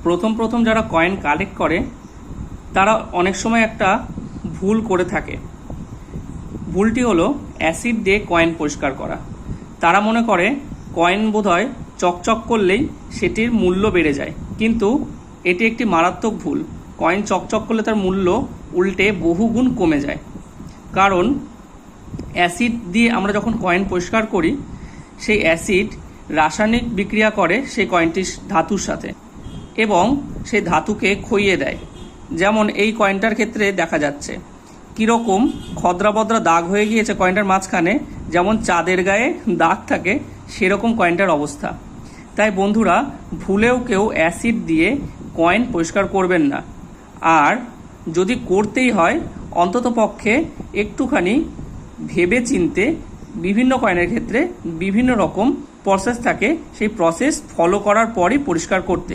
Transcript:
প্রথম প্রথম যারা কয়েন কালেক্ট করে তারা অনেক সময় একটা ভুল করে থাকে। ভুলটি হলো অ্যাসিড দিয়ে কয়েন পরিষ্কার করা। তারা মনে করে কয়েন বোধহয় চকচক করলেই সেটির মূল্য বেড়ে যায়, কিন্তু এটি একটি মারাত্মক ভুল। কয়েন চকচক করলে তার মূল্য উল্টে বহুগুণ কমে যায়। কারণ অ্যাসিড দিয়ে আমরা যখন কয়েন পরিষ্কার করি, সেই অ্যাসিড রাসায়নিক বিক্রিয়া করে সেই কয়েনটির ধাতুর সাথে এবং সেই ধাতুকে ক্ষইয়ে দেয়। যেমন এই কয়েনটার ক্ষেত্রে দেখা যাচ্ছে কীরকম খদ্রাবদ্রা দাগ হয়ে গিয়েছে কয়েনটার মাঝখানে, যেমন চাঁদের গায়ে দাগ থাকে সেরকম কয়েনটার অবস্থা। তাই বন্ধুরা, ভুলেও কেউ অ্যাসিড দিয়ে কয়েন পরিষ্কার করবেন না। আর যদি করতেই হয় অন্তত পক্ষে একটুখানি ভেবে চিনতে, বিভিন্ন কয়েনের ক্ষেত্রে বিভিন্ন রকম প্রসেস থাকে, সেই প্রসেস ফলো করার পরই পরিষ্কার করতে।